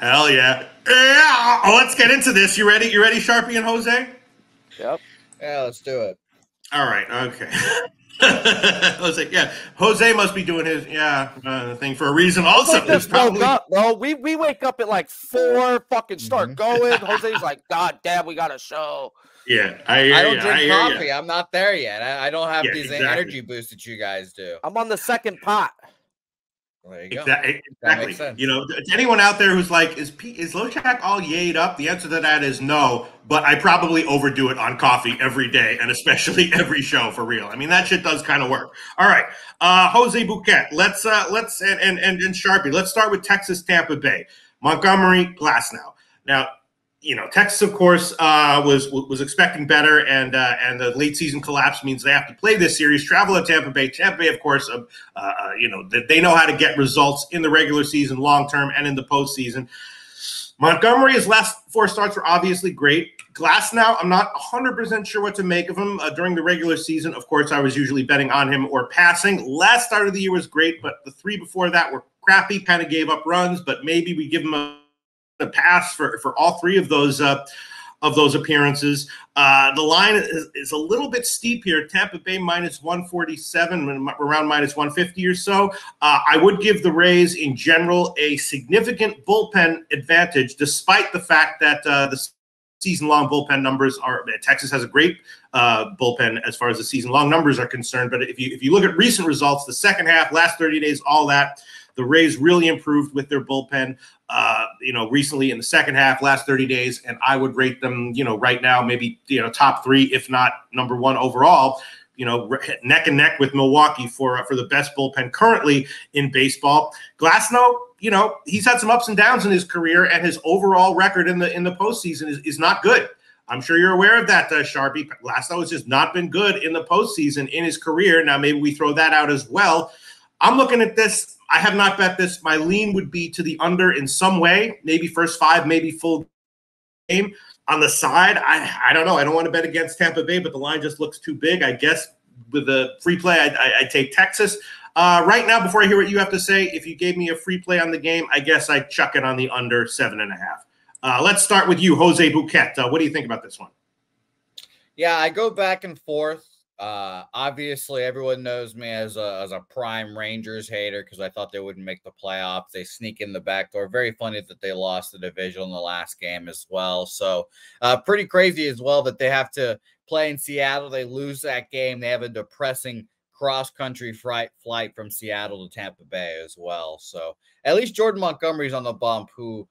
Hell yeah. Yeah. Oh, let's get into this. You ready? You ready, Sharpie and Jose? Yep. Yeah, let's do it. All right. Okay. Jose, yeah. Jose must be doing his thing for a reason. Also, Jose just woke up, bro. We wake up at like 4, fucking start going. Jose's like, God damn, we got a show. Yeah, I don't drink coffee. I'm not there yet. I don't have these energy boosts that you guys do. I'm on the second pot. There you go. Exactly. That makes sense. You know, to anyone out there who's like, is Loshak all yayed up? The answer to that is no, but I probably overdo it on coffee every day, and especially every show, for real. I mean, that shit does kind of work. All right. Jose Bouquet, let's and Sharpie, let's start with Texas, Tampa Bay. Montgomery, Glasnow. Now, you know, Texas, of course, was expecting better, and the late season collapse means they have to play this series, travel to Tampa Bay. Tampa Bay, of course, you know, they know how to get results in the regular season, long term, and in the postseason. Montgomery, his last 4 starts were obviously great. Glasnow, I'm not 100% sure what to make of him during the regular season. Of course, I was usually betting on him or passing. Last start of the year was great, but the 3 before that were crappy, kind of gave up runs, but maybe we give him a pass for all 3 of those appearances. The line is a little bit steep here. Tampa Bay minus 147, around minus 150 or so. I would give the Rays in general a significant bullpen advantage, despite the fact that the season-long bullpen numbers are. Texas has a great bullpen as far as the season-long numbers are concerned. But if you look at recent results, the second half, last 30 days, all that, the Rays really improved with their bullpen, you know, recently in the second half, last 30 days, and I would rate them, you know, right now, maybe, you know, top 3, if not number 1 overall, you know, neck and neck with Milwaukee for the best bullpen currently in baseball. Glasnow, you know, he's had some ups and downs in his career, and his overall record in the postseason is not good. I'm sure you're aware of that, Sharpie. Glasnow has just not been good in the postseason in his career. Now, maybe we throw that out as well. I'm looking at this. I have not bet this. My lean would be to the under in some way, maybe first 5, maybe full game. On the side, I don't know. I don't want to bet against Tampa Bay, but the line just looks too big. I guess with the free play, I take Texas. Right now, before I hear what you have to say, if you gave me a free play on the game, I guess I'd chuck it on the under 7.5. Let's start with you, Jose Bouquet. What do you think about this one? Yeah, I go back and forth. Obviously, everyone knows me as a prime Rangers hater because I thought they wouldn't make the playoffs. They sneak in the back door. Very funny that they lost the division in the last game as well. So pretty crazy as well that they have to play in Seattle. They lose that game. They have a depressing cross-country flight from Seattle to Tampa Bay as well. So at least Jordan Montgomery's on the bump, who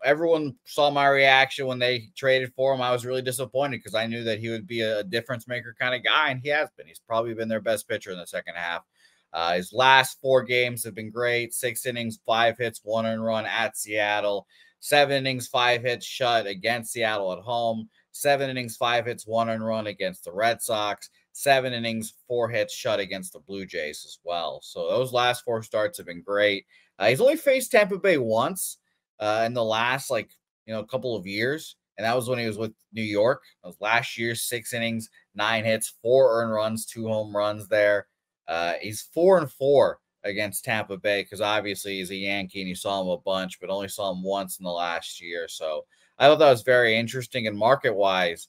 everyone saw my reaction when they traded for him. I was really disappointed because I knew that he would be a difference maker kind of guy, and he has been. He's probably been their best pitcher in the second half. His last 4 games have been great. 6 innings, 5 hits, 1 earned run at Seattle. 7 innings, 5 hits shut against Seattle at home. 7 innings, 5 hits, 1 earned run against the Red Sox. 7 innings, 4 hits shut against the Blue Jays as well. So those last 4 starts have been great. He's only faced Tampa Bay once in the last, couple of years. And that was when he was with New York. That was last year, 6 innings, 9 hits, 4 earned runs, 2 home runs there. He's 4-4 against Tampa Bay because obviously he's a Yankee and you saw him a bunch, but only saw him once in the last year. So I thought that was very interesting. And market-wise,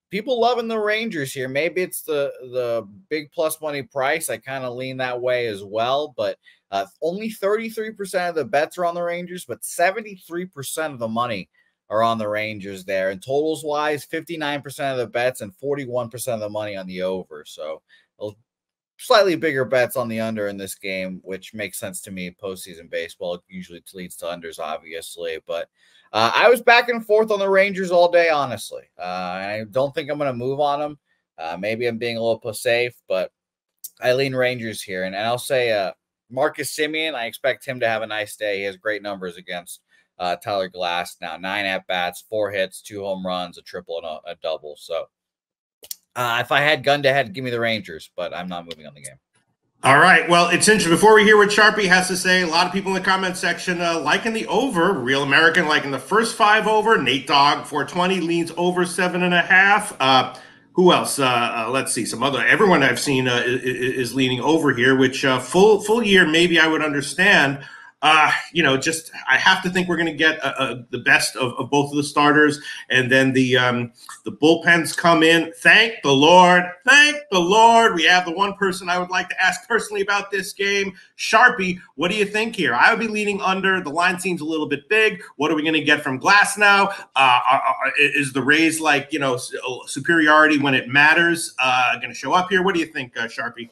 people loving the Rangers here. Maybe it's the big plus money price. I kind of lean that way as well, but only 33% of the bets are on the Rangers, but 73% of the money are on the Rangers there. And totals wise, 59% of the bets and 41% of the money on the over. So slightly bigger bets on the under in this game, which makes sense to me. Postseason baseball usually leads to unders, obviously, but I was back and forth on the Rangers all day, honestly. I don't think I'm going to move on them. Maybe I'm being a little safe, but I lean Rangers here. And I'll say Marcus Semien, I expect him to have a nice day. He has great numbers against Tyler Glass now. 9 at-bats, 4 hits, 2 home runs, a triple and a double. So if I had gun to head, give me the Rangers, but I'm not moving on the game. All right. Well, it's interesting. Before we hear what Sharpie has to say, a lot of people in the comment section liking the over. Real American liking the first 5 over. Nate Dogg 420 leans over 7.5. Who else? Let's see. Some other. Everyone I've seen is leaning over here. Which full year maybe I would understand. just I have to think we're going to get the best of both of the starters, and then the bullpens come in. Thank the Lord, we have the one person I would like to ask personally about this game. Sharpie, what do you think here? I would be leaning under. The line seems a little bit big. What are we going to get from Glass now? Is the Rays superiority when it matters going to show up here? What do you think, Sharpie?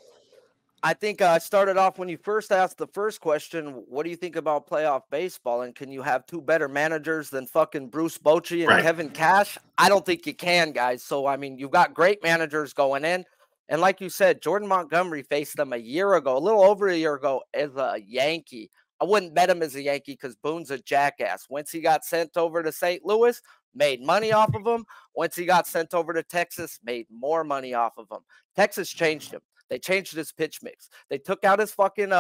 I think I started off when you first asked the first question, what do you think about playoff baseball? And can you have two better managers than fucking Bruce Bochy and Kevin Cash? I don't think you can, guys. So, I mean, you've got great managers going in. And like you said, Jordan Montgomery faced them a little over a year ago, as a Yankee. I wouldn't bet him as a Yankee because Boone's a jackass. Once he got sent over to St. Louis, made money off of him. Once he got sent over to Texas, made more money off of him. Texas changed him. They changed his pitch mix. They took out his fucking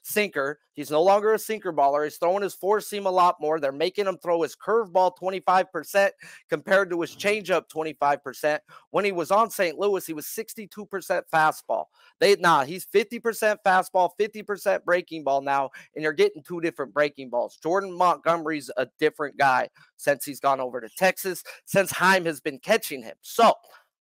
sinker. He's no longer a sinker baller. He's throwing his four seam a lot more. They're making him throw his curveball 25% compared to his changeup 25%. When he was on St. Louis, he was 62% fastball. He's 50% fastball, 50% breaking ball now, and you're getting two different breaking balls. Jordan Montgomery's a different guy since he's gone over to Texas, since Heim has been catching him. So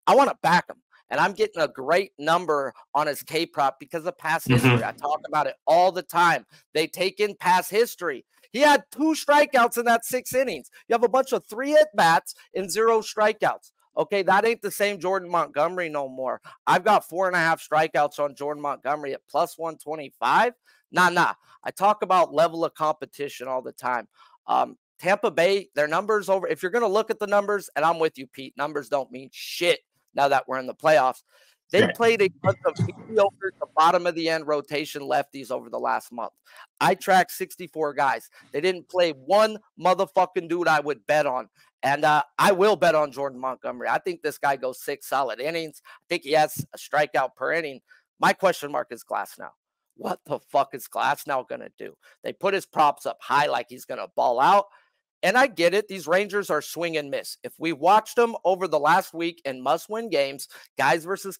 I want to back him. And I'm getting a great number on his K-prop because of past history. I talk about it all the time. They take in past history. He had 2 strikeouts in that 6 innings. You have a bunch of 3 at-bats and 0 strikeouts. Okay, that ain't the same Jordan Montgomery no more. I've got 4.5 strikeouts on Jordan Montgomery at plus 125. Nah. I talk about level of competition all the time. Tampa Bay, their numbers over. If you're going to look at the numbers, and I'm with you, Pete, numbers don't mean shit. Now that we're in the playoffs, they played a bunch of mediocre to bottom of the end rotation lefties over the last month. I tracked 64 guys. They didn't play one motherfucking dude I would bet on. And I will bet on Jordan Montgomery. I think this guy goes 6 solid innings. I think he has a strikeout per inning. My question mark is Glass now. What the fuck is Glass now going to do? They put his props up high like he's going to ball out. And I get it. These Rangers are swing and miss. If we watched them over the last week in must-win games, guys versus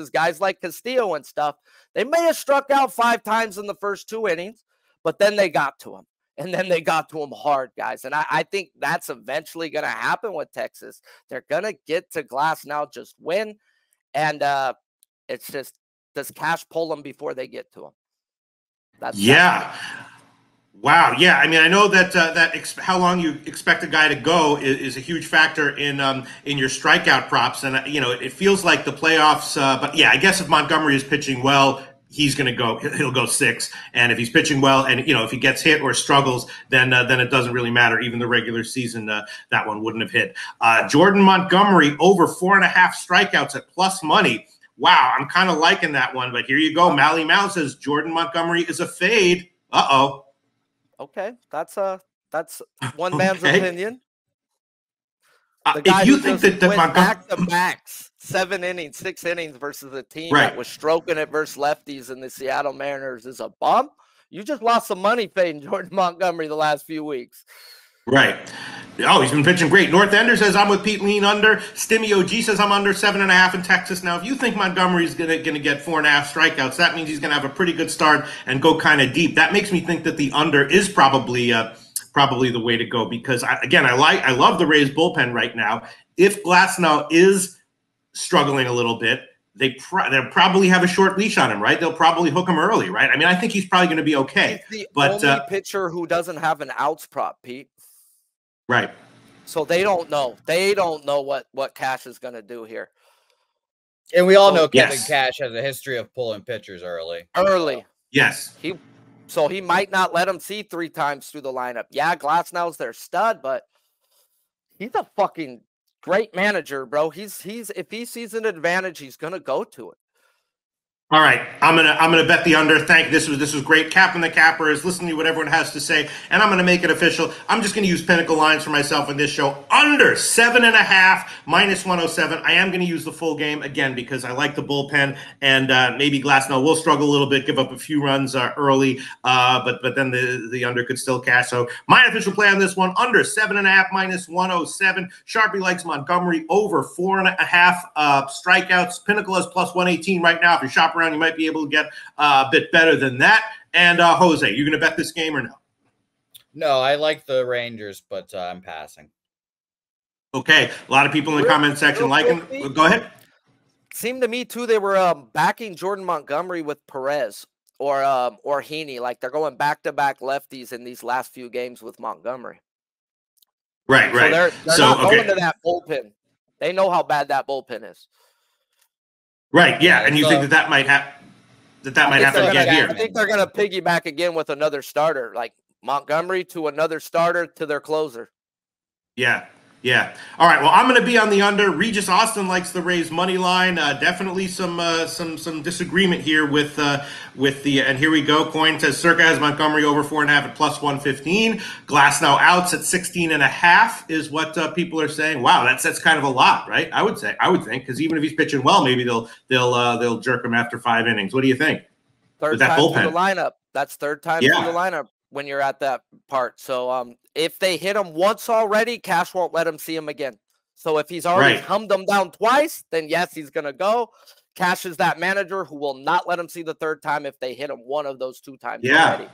guys like Castillo and stuff, they may have struck out 5 times in the first 2 innings, but then they got to him. And then they got to him hard, guys. And I think that's eventually going to happen with Texas. They're going to get to Glass now, just win. And it's just, does Cash pull them before they get to him? That's Wow. Yeah. I mean, I know that how long you expect a guy to go is a huge factor in your strikeout props. And, it feels like the playoffs. But yeah, I guess if Montgomery is pitching well, he's going to go. He'll go 6. And if he's pitching well, and if he gets hit or struggles, then it doesn't really matter. Even the regular season, that one wouldn't have hit. Jordan Montgomery over 4.5 strikeouts at plus money. Wow, I'm kind of liking that one. But here you go. Mally Mal says Jordan Montgomery is a fade. Uh-oh. Okay, that's one man's opinion. The guy if you think that went back-to-backs, 7 innings, 6 innings versus a team that was stroking it versus lefties in the Seattle Mariners is a bum. You just lost some money fading Jordan Montgomery the last few weeks. Right. Oh, he's been pitching great. North Ender says I'm with Pete, lean under. Stimmy OG says I'm under 7.5 in Texas. Now, if you think Montgomery's gonna get 4.5 strikeouts, that means he's gonna have a pretty good start and go kind of deep. That makes me think that the under is probably the way to go because I love the Rays bullpen right now. If Glasnow is struggling a little bit, they'll probably have a short leash on him, right? They'll probably hook him early, right? I mean, I think he's probably going to be okay. He's the only pitcher who doesn't have an outs prop, Pete. Right. So they don't know. They don't know what Cash is going to do here. And we all know Kevin Cash has a history of pulling pitchers early. Yes. So he might not let him see 3 times through the lineup. Yeah, Glasnow's their stud, but he's a fucking great manager, bro. He's if he sees an advantage, he's gonna go to it. All right, I'm gonna bet the under. This was great. Capping the Cappers, listening to what everyone has to say, and I'm gonna make it official. I'm just gonna use Pinnacle lines for myself in this show. Under 7.5 minus 107. I am gonna use the full game again because I like the bullpen, and maybe Glasnow will struggle a little bit, give up a few runs early, but then the under could still cash. So my official play on this one: under 7.5 minus 107. Sharpie likes Montgomery over 4.5 strikeouts. Pinnacle is plus 118 right now. If you're shopping around, you might be able to get a bit better than that. And Jose, you going to bet this game or no? No, I like the Rangers, but I'm passing. Okay, a lot of people in the comment section liking. Go ahead. Seemed to me too they were backing Jordan Montgomery with Perez or Heaney. Like they're going back-to-back lefties in these last few games with Montgomery. Right. So they're not going to that bullpen. They know how bad that bullpen is. Right. Yeah, and you think that might have happen again here? I think they're going to piggyback again with another starter, like Montgomery to another starter to their closer. Yeah. Yeah. All right. Well, I'm going to be on the under. Regis Austin likes the Rays money line. Definitely some disagreement here with the. And here we go. Coin says Circa has Montgomery over 4.5 at plus 115. Glass now outs at 16.5 is what people are saying. Wow, that's kind of a lot, right? I would think because even if he's pitching well, maybe they'll jerk him after 5 innings. What do you think? Third time through the lineup. That's third time through the lineup when you're at that part. So if they hit him once already, Cash won't let him see him again. So if he's already hummed them down twice, then yes, he's going to go. Cash is that manager who will not let him see the third time if they hit him one of those 2 times already.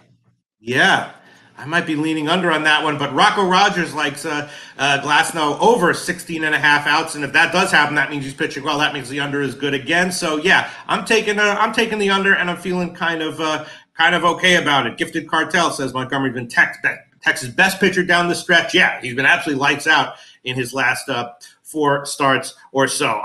Yeah. I might be leaning under on that one, but Rocco Rogers likes Glasnow over 16.5 outs, and if that does happen, that means he's pitching well. That means the under is good again. So yeah, I'm taking the under, and I'm feeling kind of okay about it. Gifted Cartel says Montgomery's been Texas' best pitcher down the stretch. Yeah, he's been absolutely lights out in his last 4 starts or so.